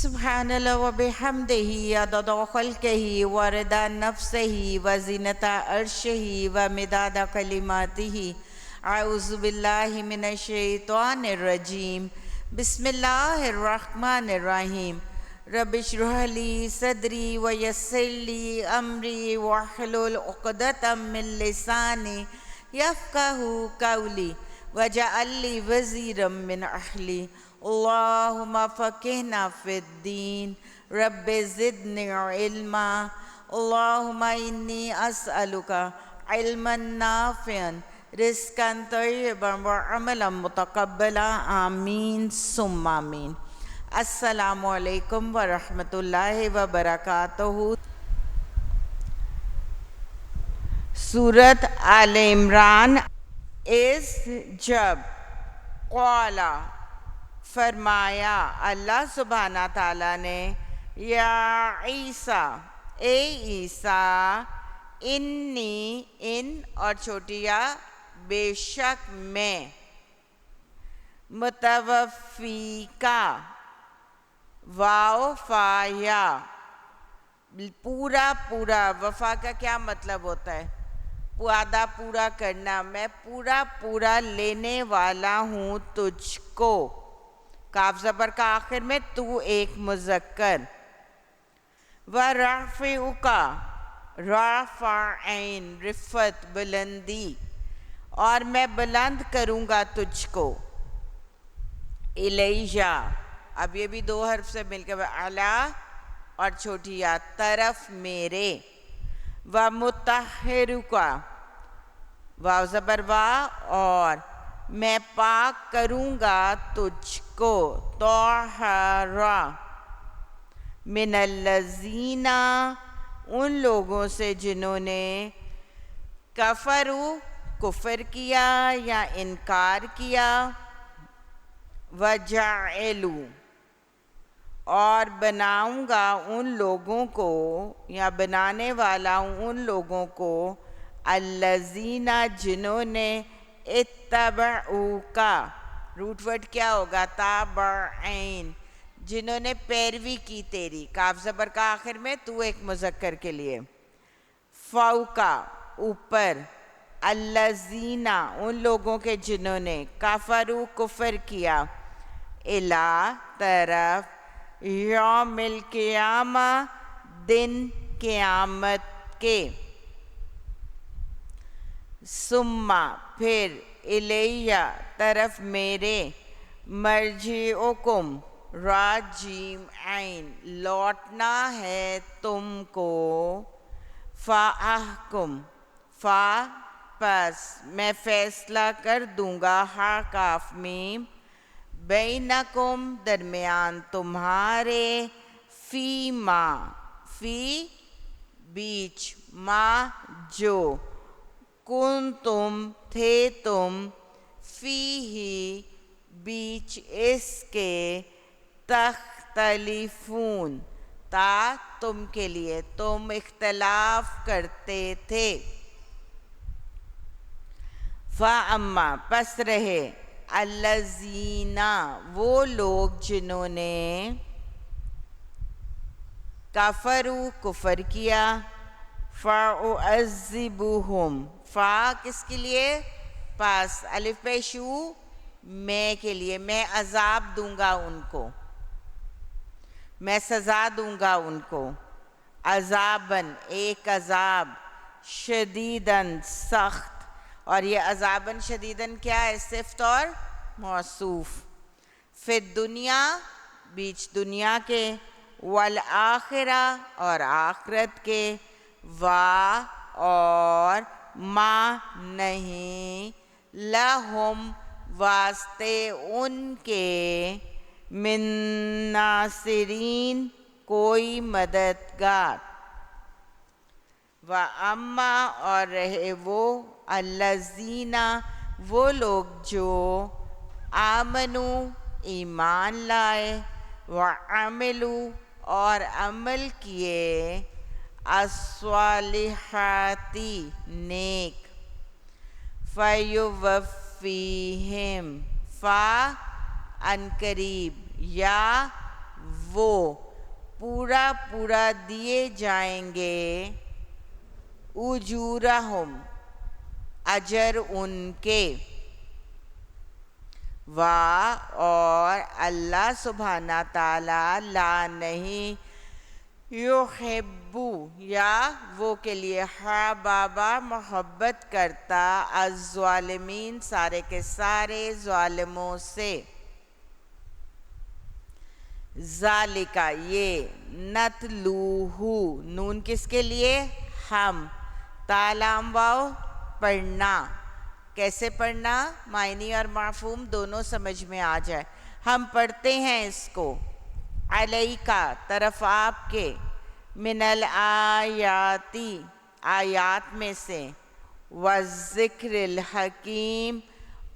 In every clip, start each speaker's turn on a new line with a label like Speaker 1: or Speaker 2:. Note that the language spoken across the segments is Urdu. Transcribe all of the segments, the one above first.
Speaker 1: سبحان اللہ و بحمدہ عدد خلقہ و رضا نفسہ و زینت عرشہ و مداد کلماتہ. اعوذ باللہ من الشیطان الرجیم. بسم اللہ الرحمن الرحیم. رب اشرح لی صدری و یسر لی امری واحلل عقدۃ من لسانی یفقہوا قولی واجعل لی وزیرا من اہلی. اللہم فقہنا فی الدین رب زدنی علما. اللہم انی اسألک علما نافعا رزقا طیبا وعملا متقبلا. آمین ثم آمین. السلام علیکم ورحمۃ اللہ وبرکاتہ. سورت آل عمران اس جب قالا فرمایا اللہ سبحانہ تعالیٰ نے یا عیسیٰ اے عیسیٰ انی ان اور چھوٹی یا بے شک میں متوفیکا واو فا یا پورا پورا. وفا کا کیا مطلب ہوتا ہے؟ وعدہ پورا کرنا. میں پورا پورا لینے والا ہوں تجھ کو. کاف زبر کا آخر میں تو ایک مذکر. وَرَفْعُکَ رافعین رفت بلندی. اور میں بلند کروں گا تجھ کو. الیہ اب یہ بھی دو حرف سے مل کے اعلیٰ اور چھوٹی یا طرف میرے. وَمُطَہِّرُکَ واو زبر وا اور میں پاک کروں گا تجھ کو. طَہَّرَ من الذین ان لوگوں سے جنہوں نے کفروا کفر کیا یا انکار کیا. وَجَعِلُوا اور بناؤں گا ان لوگوں کو یا بنانے والا ہوں ان لوگوں کو الذین جنہوں نے اتبعوک روٹ ورڈ کیا ہوگا تابعین جنہوں نے پیروی کی تیری. کاف زبر کا آخر میں تو ایک مذکر کے لیے. فوقا اوپر. الذین ان لوگوں کے جنہوں نے کفروا کفر کیا. الی طرف یوم القیامہ دن قیامت کے. ثم پھر الیہ طرف میرے. مرجعکم را جیم عین لوٹنا ہے تم کو. فاحکم فا پس میں فیصلہ کر دوں گا ہا کاف میم بینکم درمیان تمہارے. فی ما فی بیچ ما جو کن تم تھے تم فی ہی بیچ اس کے. تختلفون تا تم کے لیے تم اختلاف کرتے تھے. فَأَمَّا پس رہے الذین وہ لوگ جنہوں نے کفروا کفر کیا. فَأُعَذِّبُهُمْ فا کس کے لیے؟ پاس الف پیشو میں کے لیے. میں عذاب دوں گا ان کو. میں سزا دوں گا ان کو. عذاباً ایک عذاب. شدیداً سخت. اور یہ عذاباً شدیداً کیا ہے؟ صفت اور موصوف. فی الدنیا بیچ دنیا کے. والآخرہ اور آخرت کے. وا اور ما نہیں. لہم واسطے ان کے. من ناصرین کوئی مددگار. وَأَمَّا اور رہے وہ الذین وہ لوگ جو آمنوا ایمان لائے. وَعَمِلُوا اور عمل کیے. الصالحات نیک. فَيُوَفِّيهِمْ فا ان قریب یا وہ پورا پورا دیے جائیں گے اجورہم اجر ان کے اور اللہ سبحانہ تعالیٰ لا نہیں یحبو یا وہ کے لیے ہاں بابا محبت کرتا الظالمین سارے کے سارے ظالموں سے ذالکا یہ نتلوہو نون کس کے لیے ہم تالام واو پڑھنا کیسے پڑھنا معنی اور مفہوم دونوں سمجھ میں آ جائے ہم پڑھتے ہیں اس کو علیکا طرف آپ کے من الآیاتی آیات میں سے والذکر الحکیم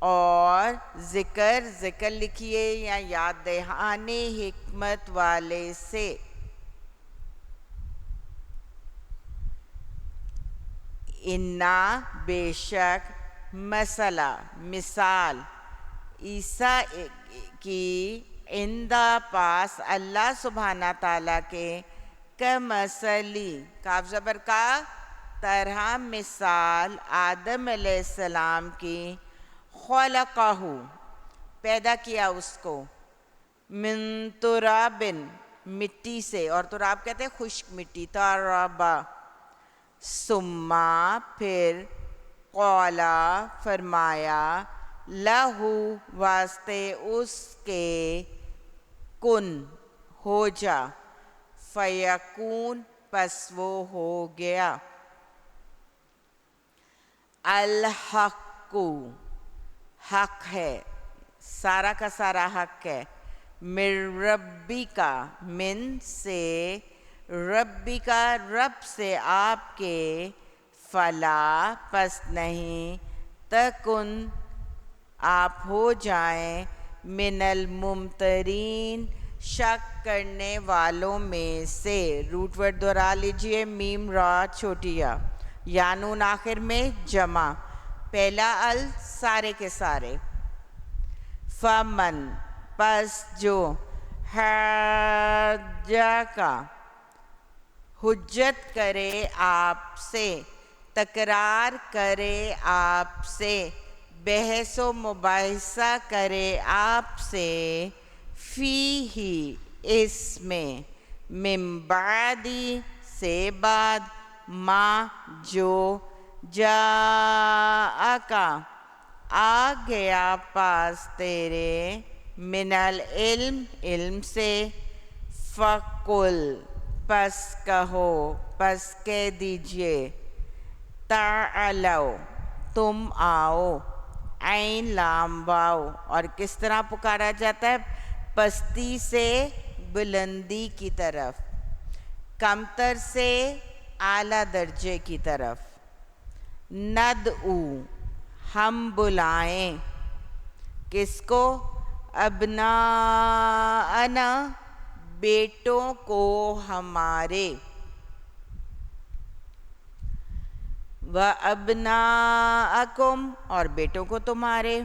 Speaker 1: اور ذکر لکھیے یا یاد دہانے حکمت والے سے انا بے شک مسئلہ مثال عیسیٰ کی اندہ پاس اللہ سبحانہ تعالیٰ کے کمثلی کاف زبر کا طرح مثال آدم علیہ السلام کی خلقہ پیدا کیا اس کو من ترابن مٹی سے اور تراب کہتے ہیں خشک مٹی ترابا ثم پھر قولا فرمایا لہو واسطے اس کے کن ہو جا فیکون پس وہ ہو گیا الحق حق ہے سارا کا سارا حق ہے من ربی کا من سے ربی کا رب سے آپ کے فلا پس نہیں تکن آپ ہو جائیں من الممترین شک کرنے والوں میں سے روٹ ورڈ دہرا لیجئے میم را چھوٹی یا نون آخر میں جمع پہلا ال سارے کے سارے فمن پس جو حجہ کا حجت کرے آپ سے تکرار کرے آپ سے بحث و مباحثہ کرے آپ سے فی ہی اس میں من بعدی سے بعد ما جو جاءکا آ گیا پاس تیرے من العلم علم سے فقل پس کہو پس کہہ دیجئے تعالو تم آؤ عین لام واو اور کس طرح پکارا جاتا ہے پستی سے بلندی کی طرف کمتر سے اعلیٰ درجے کی طرف ندعو ہم بلائیں کس کو ابناءنا بیٹوں کو ہمارے وَأَبْنَاءَكُمْ اور بیٹوں کو تمہارے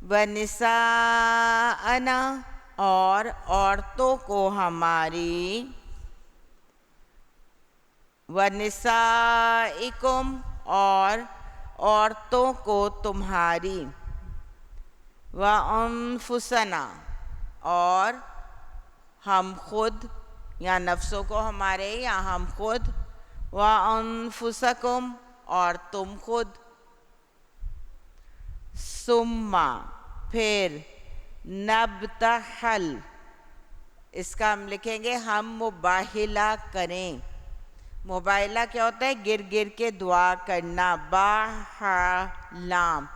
Speaker 1: وَنِسَاءَنَا اور عورتوں کو ہماری وَنِسَائِكُمْ اور عورتوں کو تمہاری وَأَنفُسَنَا اور ہم خود یا نفسوں کو ہمارے یا ہم خود وَأَنفُسَكُمْ اور تم خود ثُمَّ پھر نبتحل اس کا ہم لکھیں گے ہم مباہلہ کریں مباہلہ کیا ہوتا ہے گر گر کے دعا کرنا لام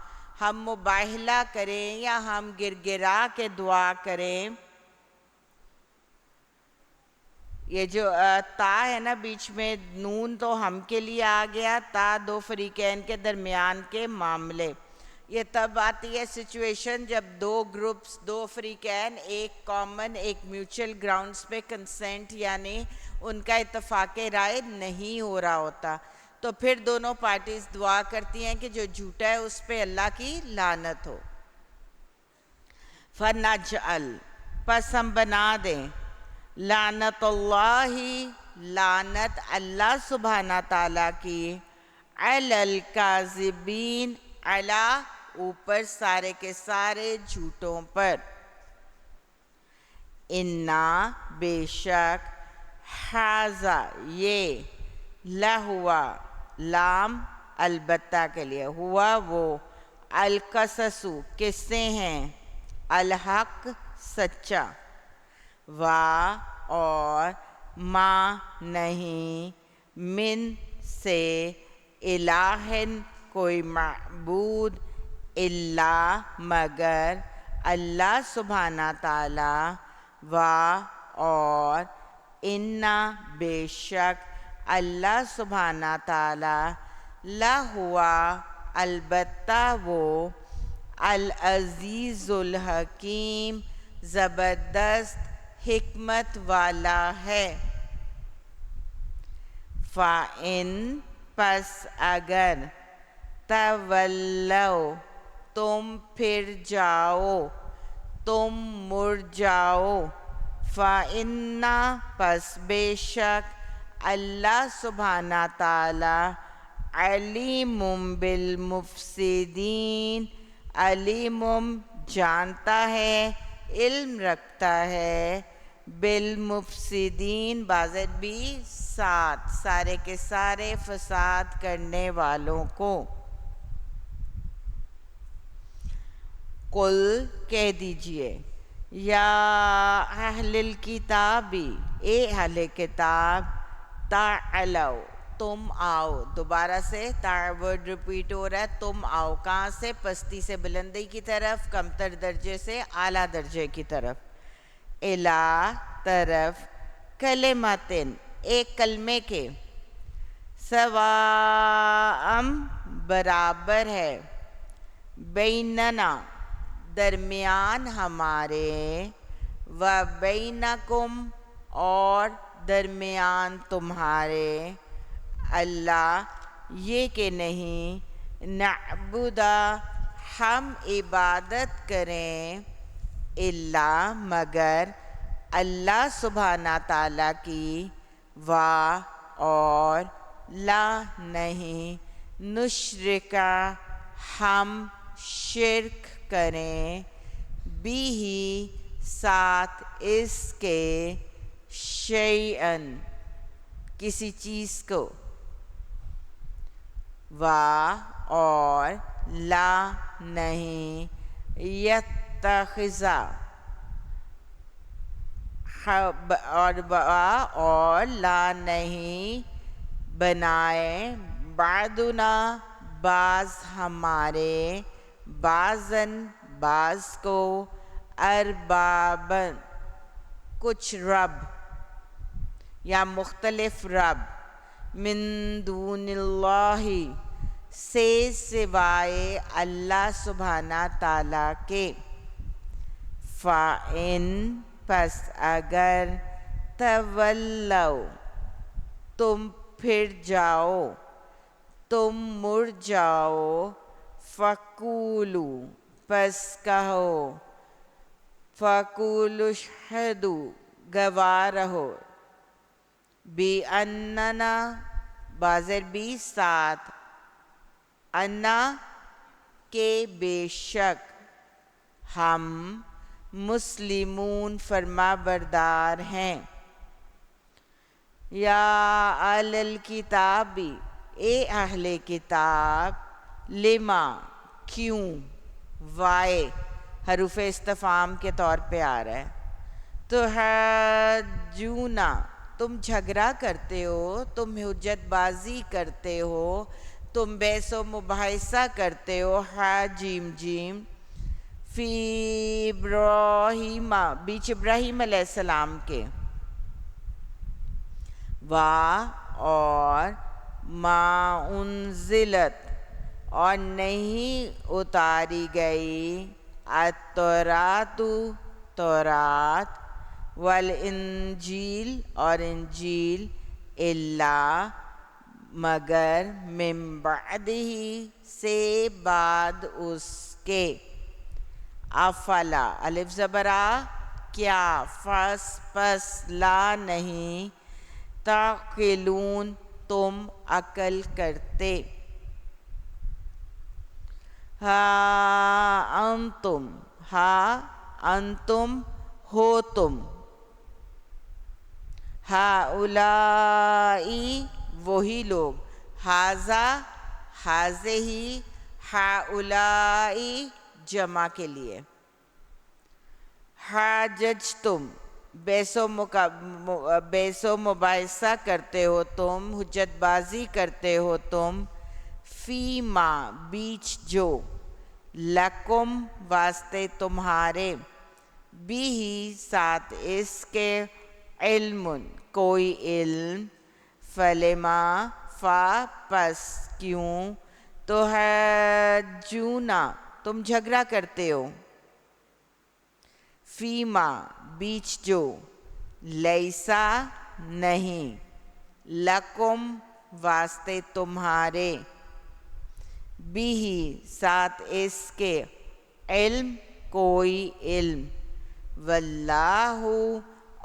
Speaker 1: ہم مباہلہ کریں یا ہم گر گرا کے دعا کریں یہ جو تا ہے نا بیچ میں نون تو ہم کے لیے آ گیا تا دو فریقین کے درمیان کے معاملے یہ تب آتی ہے سچویشن جب دو گروپس دو فریقین ایک کامن ایک میوچل گراؤنڈز پہ کنسنٹ یعنی ان کا اتفاق رائے نہیں ہو رہا ہوتا تو پھر دونوں پارٹیز دعا کرتی ہیں کہ جو جھوٹا ہے اس پہ اللہ کی لعنت ہو فَنَجْعَلْ پس ہم بنا دیں لعنت اللہ لعنت اللہ سبحانہ تعالیٰ کی علی الکاذبین علی اوپر سارے کے سارے جھوٹوں پر انا بے شک حاذا یہ لہوا لام البتہ کے لیے ہوا وہ القصص قصے ہیں الحق سچا وا اور ما نہیں من سے الہن کوئی معبود الا مگر اللہ سبحانہ تعالی وا اور انا بے شک اللہ سبحانہ تعالی لہوا البتہ وہ العزیز الحکیم زبردست حکمت والا ہے فَإِن پس اگر تولو تم پھر جاؤ تم مڑ جاؤ فَإِنَّ پس بے شک اللہ سبحانہ تعالی علیم بالمفسدین علیم جانتا ہے علم رکھتا ہے بالمفسدین بازر بھی ساتھ سارے کے سارے فساد کرنے والوں کو قل کہہ دیجئے یا اہل الکتابی اے اہل کتاب تعالو تم آؤ دوبارہ سے ورڈ ریپیٹ ہو رہا ہے تم آؤ کہاں سے پستی سے بلندی کی طرف کمتر درجے سے اعلیٰ درجے کی طرف الا طرف کلمتن ایک کلمے کے سواءم برابر ہے بیننا درمیان ہمارے و بینکم اور درمیان تمہارے اللہ یہ کہ نہیں نعبدا ہم عبادت کریں الا مگر اللہ سبحانہ تعالیٰ کی وا اور لا نہیں نشرکا ہم شرک کریں بھی ہی ساتھ اس کے شیئن کسی چیز کو وا اور لا نہیں یتخذا اور لا نہیں بنائے بعدنا بعض ہمارے بعضن بعض کو اربابن کچھ رب یا مختلف رب من دون اللہ سے سوائے اللہ سبحانہ تعالیٰ کے فَإِن پس اگر تولو تم پھر جاؤ تم مڑ جاؤ فقولو پس کہو فقولو اشہدو گواہ رہو بی اننا بازر بھی ساتھ انا کے بے شک ہم مسلمون فرما بردار ہیں یا اہل الکتابی اے اہل کتاب لما کیوں وائے حروف استفہام کے طور پہ آ رہا ہے تو حجونا تم جھگڑا کرتے ہو تم حجت بازی کرتے ہو تم بحث و مباحثہ کرتے ہو جیم جیم فی ابراہیم بیچ ابراہیم علیہ السلام کے وا اور ما انزلت اور نہیں اتاری گئی التورات تورات والانجیل اور انجیل الا مگر من بعدہ سے بعد اس کے افلا الف زبر آ کیا، فس پس لا نہیں، تعقلون تم عقل کرتے، ہا انتم ہو تم، ہاؤلائی وہی لوگ، ہاذا ہی، ہاؤلائی جمع کے لیے، حاججتم بیس و مباحثہ کرتے ہو تم، حجت بازی کرتے ہو تم، فی ما بیچ جو، لکم واسطے تمہارے، بھی ہی ساتھ اس کے، علم کوئی علم، فلما پس کیوں، تو ہے جونا تم جھگڑا کرتے ہو، فیما بیچ جو، لیسا نہیں، لکم واسطے تمہارے، بھی ساتھ اس کے، علم کوئی علم، واللہ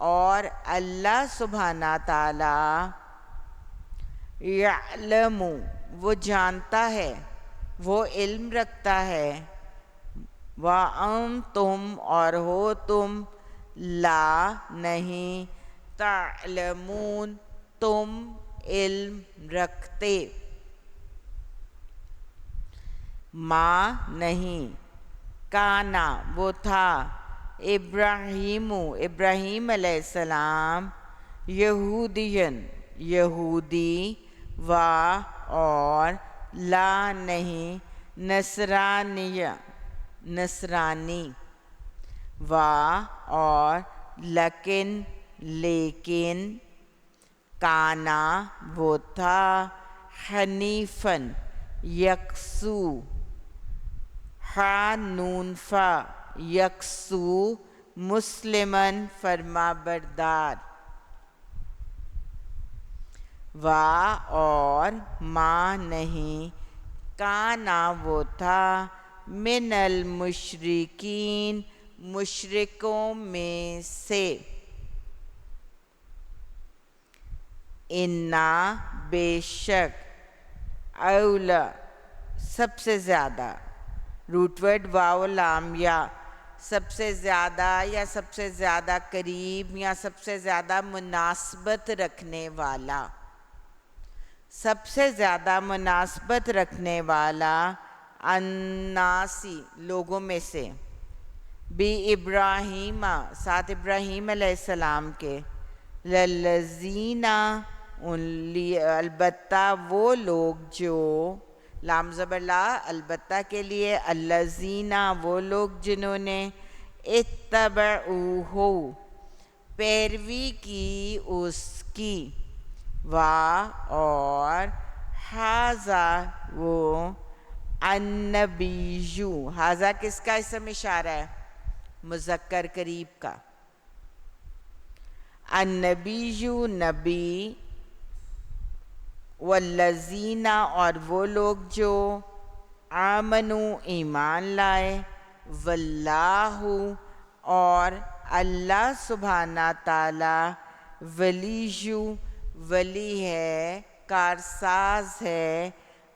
Speaker 1: اور اللہ سبحانہ تعالی، یعلم وہ جانتا ہے، وہ علم رکھتا ہے، وَأَنْتُمْ اور ہو تم، لا نہیں، تعلمون تم علم رکھتے، ما نہیں، کانا وہ تھا، ابراہیم علیہ السلام، یہودین یہودی، و اور، لا نہیں، نصرانی، و اور، لیکن، کانا وہ تھا، حنیفاً یکسو، نون فا یکسو، مسلماً فرما بردار، و اور، ما نہیں، کانا وہ تھا، من المشرکین مشرکوں میں سے، انا بے شک، اولا سب سے زیادہ، روٹ ورڈ واو لام یا، سب سے زیادہ یا سب سے زیادہ قریب یا سب سے زیادہ مناسبت رکھنے والا، سب سے زیادہ مناسبت رکھنے والا، الناسی لوگوں میں سے، بی ابراہیم ساتھ ابراہیم علیہ السلام کے، للذین البتہ وہ لوگ جو، لام زبر لا البتہ کے لیے، الذین وہ لوگ جنہوں نے، اتبعوہ پیروی کی اس کی، و اور، حاذا وہ، النبیُّ حاذا کس کا اسم اشارہ ہے، مذکر قریب کا، النبیُّ نبی، والذین اور وہ لوگ جو، آمنوا ایمان لائے، واللہ اور اللہ سبحانہ تعالی، ولیُّ ولی ہے، کارساز ہے،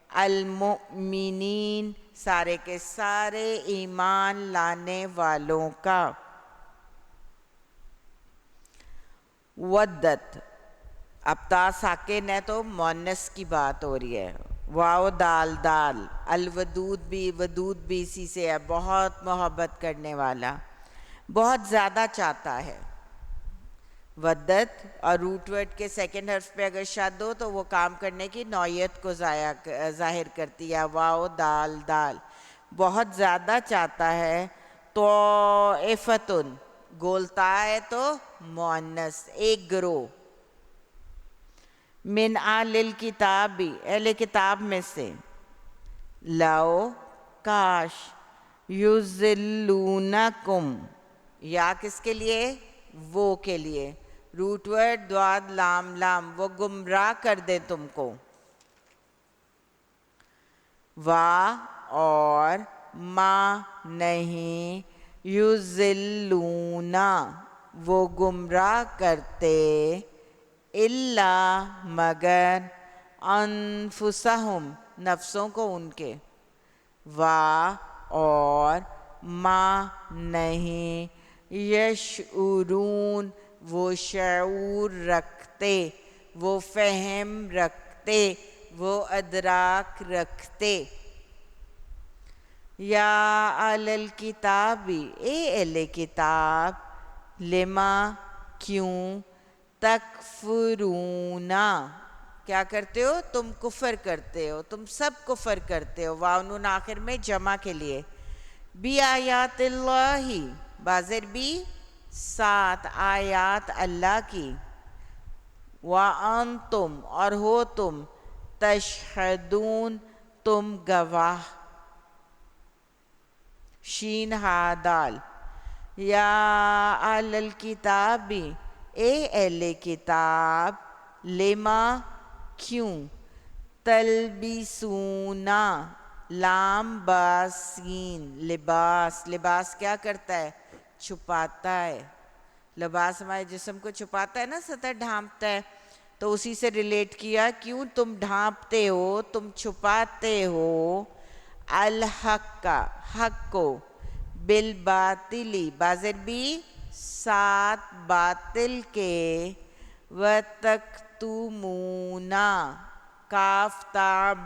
Speaker 1: المؤمنین سارے کے سارے ایمان لانے والوں کا، ودت اب تا ساکن ہے تو مونس کی بات ہو رہی ہے، واو دال دال، الودود بھی اسی سے ہے، بہت محبت کرنے والا، بہت زیادہ چاہتا ہے، ودت، اور روٹ ورڈ کے سیکنڈ حرف پہ اگر شد ہو تو وہ کام کرنے کی نوعیت کو ظاہر کرتی ہے، واو دال دال، بہت زیادہ چاہتا ہے، طائفتن گولتا ہے تو مؤنث ایک گروہ، من اہل الکتاب اہل کتاب میں سے، لو کاش، یضلونکم یا کس کے لیے، وہ کے لیے، روٹ ورڈ دواد لام لام، وہ گمراہ کر دیں تم کو، و اور، ما نہیں، یضلون وہ گمراہ کرتے الا مگر انفسہم نفسوں کو ان کے، اور ما نہیں یشعرون وہ شعور رکھتے، وہ فہم رکھتے، وہ ادراک رکھتے۔ یا اہل الکتاب اے اہل کتاب، لما کیوں، تکفرون کیا کرتے ہو، تم کفر کرتے ہو، تم سب کفر کرتے ہو، واو نون آخر میں جمع کے لیے، بی آیات اللہ بازر بھی ساتھ آیات اللہ کی، وَأَنْتُمْ اور ہو تم، تشہدون تم گواہ، شین ہا دال، یا اہل الکتاب اے اہل کتاب، لما کیوں، تلبسون لام باسین لباس، لباس کیا کرتا ہے، چھپاتا ہے، لباس ہمارے جسم کو چھپاتا ہے نا، سطح ڈھانپتا ہے، تو اسی سے ریلیٹ کیا، کیوں تم ڈھانپتے ہو، تم چھپاتے ہو، الحق کا حق کو، بالباطلی بازر بھی ساتھ باطل کے، وَتَكْتُمُونَ کاف تاب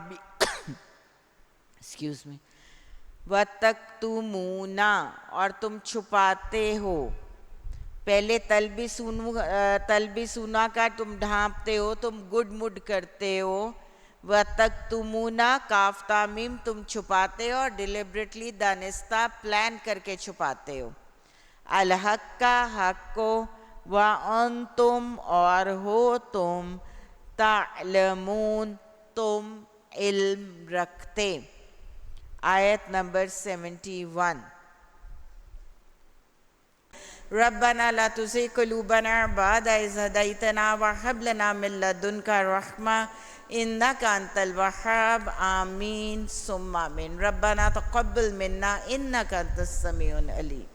Speaker 1: ایکسکیوز می، وَتَكْتُمُونَ اور تم چھپاتے ہو، پہلے تلبسونا کا تم ڈھانپتے ہو، تم گڈ مڈ کرتے ہو، وَتَكْتُمُونَ کاف تامیم تم چھپاتے ہو اور ڈیلیبریٹلی دانستہ پلان کر کے چھپاتے ہو، الحق کا حق کو، وَأَنْتُمْ اور ہو تم، تعلمون تم علم رکھتے۔ آیت نمبر 71، ربنا لا تزغ قلوبنا بعد إذ هديتنا وهب لنا من لدنك رحمة إنك أنت الوهاب آمين ثم آمين۔ ربنا تقبل منا إنك أنت السميع العليم۔